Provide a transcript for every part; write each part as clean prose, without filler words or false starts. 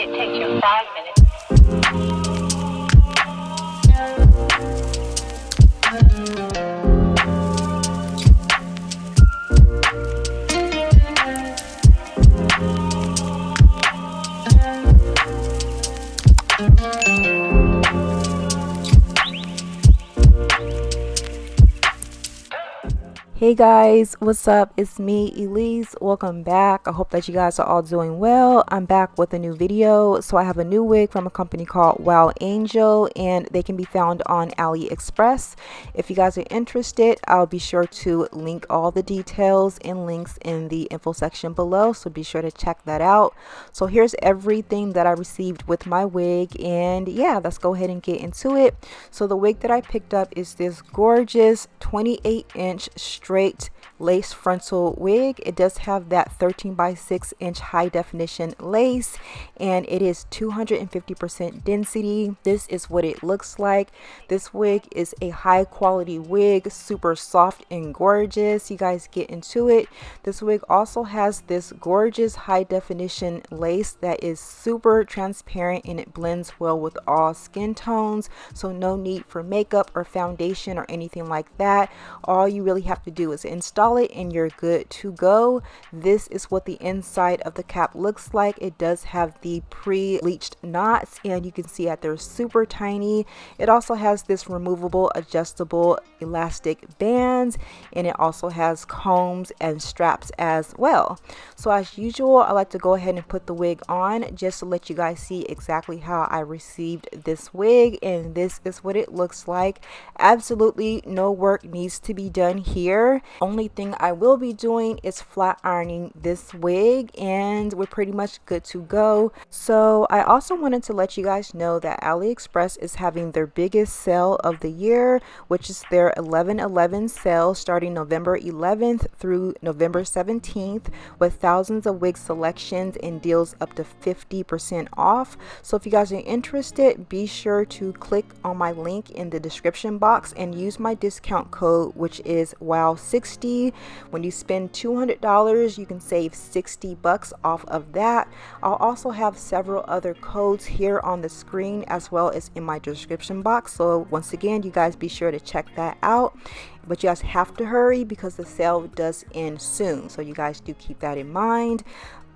It takes you 5 minutes. Hey guys, what's up? It's me, Elise. Welcome back. I hope that you guys are all doing well. I'm back with a new video. So I have a new wig from a company called Wowangel, and they can be found on AliExpress. If you guys are interested, I'll be sure to link all the details and links in the info section below, so be sure to check that out. So here's everything that I received with my wig, and yeah, let's go ahead and get into it. So the wig that I picked up is this gorgeous 28-inch straight lace frontal wig. It does have that 13x6-inch high definition lace, and it is 250% density. This is what it looks like. This wig is a high quality wig, super soft and gorgeous. You guys get into it. This wig also has this gorgeous high definition lace that is super transparent, and it blends well with all skin tones, so no need for makeup or foundation or anything like that. All you really have to do is install it and you're good to go. This is what the inside of the cap looks like. It does have the pre-bleached knots, and you can see that they're super tiny. It also has this removable adjustable elastic bands, and it also has combs and straps as well. So as usual, I like to go ahead and put the wig on just to let you guys see exactly how I received this wig, and this is what it looks like. Absolutely no work needs to be done here. Only thing I will be doing is flat ironing this wig, and we're pretty much good to go. So I also wanted to let you guys know that AliExpress is having their biggest sale of the year, which is their 11/11 sale starting November 11th through November 17th, with thousands of wig selections and deals up to 50% off. So if you guys are interested, be sure to click on my link in the description box and use my discount code, which is WOW60. When you spend $200, you can save 60 bucks off of that. I'll also have several other codes here on the screen as well as in my description box. So once again, you guys be sure to check that out. But you guys have to hurry because the sale does end soon. So you guys do keep that in mind.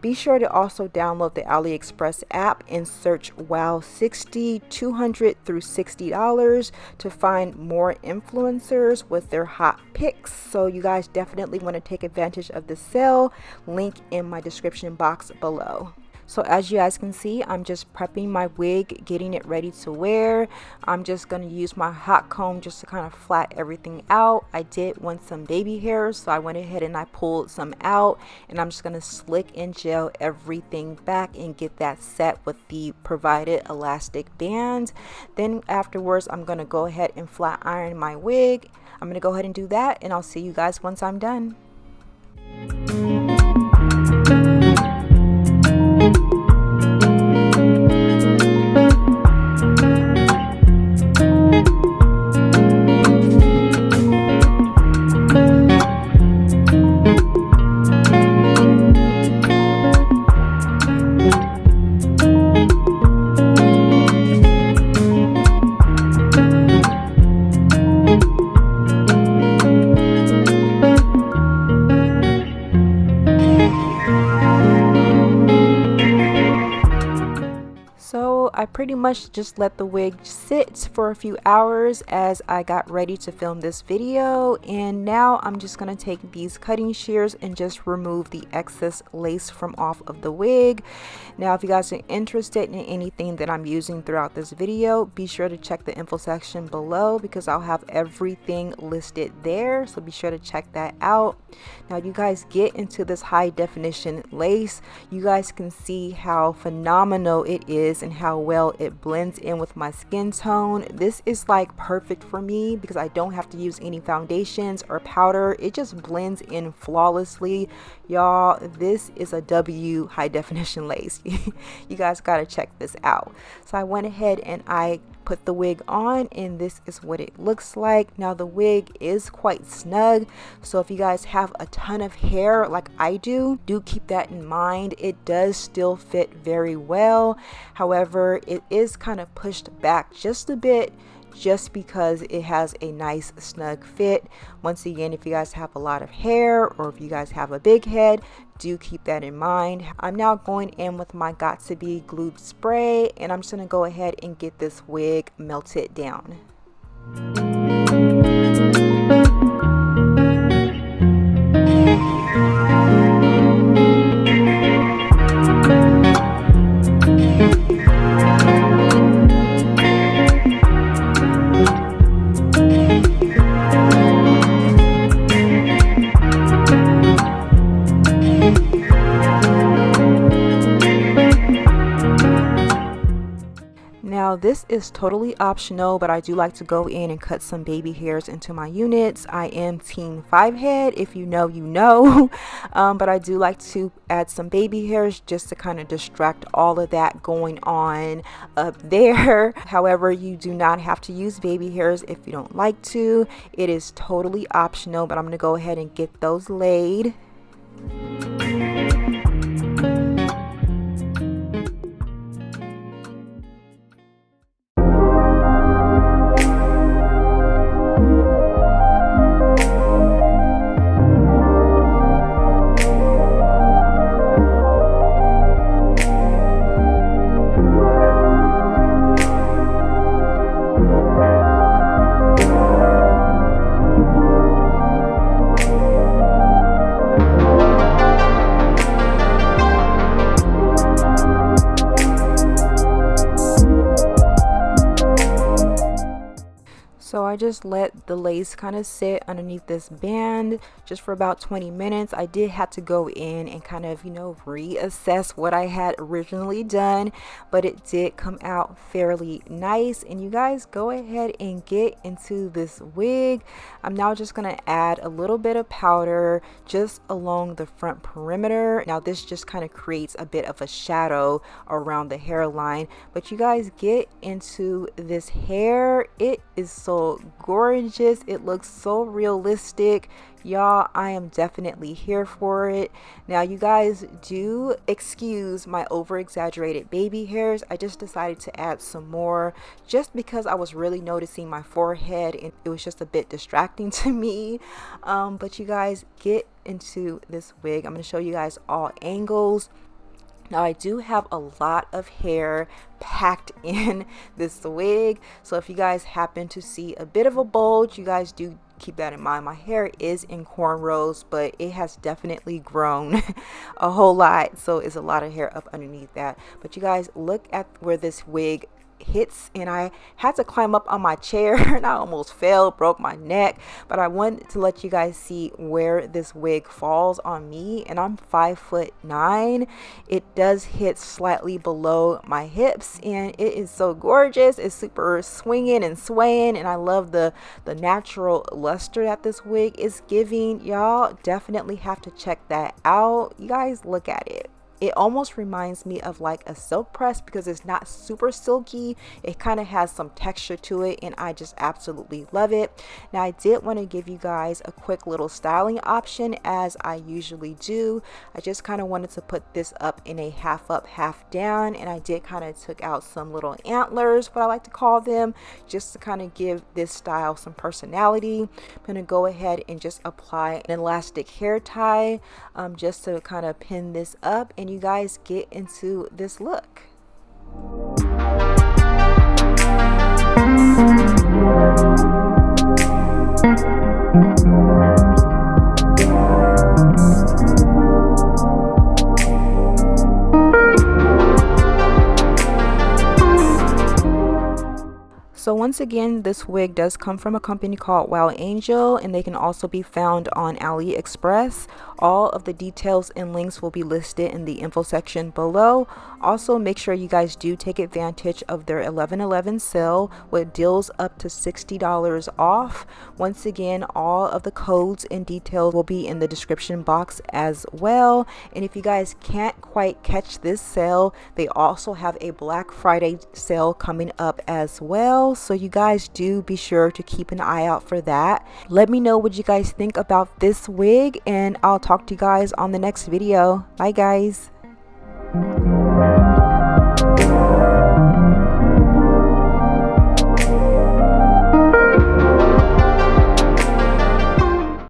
Be sure to also download the AliExpress app and search WOW60 $200 through $60 to find more influencers with their hot picks. So you guys definitely want to take advantage of the sale. Link in my description box below. So as you guys can see, I'm just prepping my wig, getting it ready to wear. I'm just going to use my hot comb just to kind of flat everything out. I did want some baby hairs, so I went ahead and I pulled some out, and I'm just going to slick and gel everything back and get that set with the provided elastic band. Then afterwards, I'm going to go ahead and flat iron my wig. I'm going to go ahead and do that, and I'll see you guys once I'm done. I pretty much just let the wig sit for a few hours as I got ready to film this video, and now I'm just going to take these cutting shears and just remove the excess lace from off of the wig. Now if you guys are interested in anything that I'm using throughout this video, be sure to check the info section below because I'll have everything listed there, so be sure to check that out. Now you guys get into this high definition lace, you guys can see how phenomenal it is and how how well it blends in with my skin tone. This is like perfect for me because I don't have to use any foundations or powder. It just blends in flawlessly. Y'all, this is a W high definition lace. You guys gotta check this out. So I went ahead and I put the wig on, and this is what it looks like. Now the wig is quite snug, so if you guys have a ton of hair like I do keep that in mind. It does still fit very well. However, it is kind of pushed back just a bit, just because it has a nice snug fit. Once again, if you guys have a lot of hair or if you guys have a big head, do keep that in mind. I'm now going in with my Got To Be glued spray, and I'm just gonna go ahead and get this wig melted down. Now this is totally optional, but I do like to go in and cut some baby hairs into my units. I am team 5 head, if you know you know. But I do like to add some baby hairs just to kind of distract all of that going on up there. However, you do not have to use baby hairs if you don't like to. It is totally optional, but I'm going to go ahead and get those laid. So I just let the lace kind of sit underneath this band just for about 20 minutes. I did have to go in and kind of, reassess what I had originally done, but it did come out fairly nice. And you guys go ahead and get into this wig. I'm now just going to add a little bit of powder just along the front perimeter. Now this just kind of creates a bit of a shadow around the hairline, but you guys get into this hair. It is so gorgeous. It looks so realistic. Y'all, I am definitely here for it. Now you guys do excuse my over exaggerated baby hairs. I just decided to add some more just because I was really noticing my forehead and it was just a bit distracting to me. But you guys get into this wig. I'm going to show you guys all angles. Now I do have a lot of hair packed in this wig, so if you guys happen to see a bit of a bulge, you guys do keep that in mind. My hair is in cornrows, but it has definitely grown a whole lot, so it's a lot of hair up underneath that. But you guys look at where this wig hits, and I had to climb up on my chair and I almost fell, broke my neck. But I wanted to let you guys see where this wig falls on me, and I'm 5'9". It does hit slightly below my hips, and it is so gorgeous. It's super swinging and swaying, and I love the natural luster that this wig is giving. Y'all definitely have to check that out. You guys look at it. It almost reminds me of like a silk press because it's not super silky. It kind of has some texture to it, and I just absolutely love it. Now I did want to give you guys a quick little styling option, as I usually do. I just kind of wanted to put this up in a half up, half down, and I did kind of took out some little antlers, what I like to call them, just to kind of give this style some personality. I'm going to go ahead and just apply an elastic hair tie just to kind of pin this up, and you guys get into this look. So once again, this wig does come from a company called Wowangel, and they can also be found on AliExpress. All of the details and links will be listed in the info section below. Also, make sure you guys do take advantage of their 11/11 sale with deals up to $60 off. Once again, all of the codes and details will be in the description box as well. And if you guys can't quite catch this sale, they also have a Black Friday sale coming up as well, so you guys do be sure to keep an eye out for that. Let me know what you guys think about this wig, and I'll talk to you guys on the next video. Bye guys.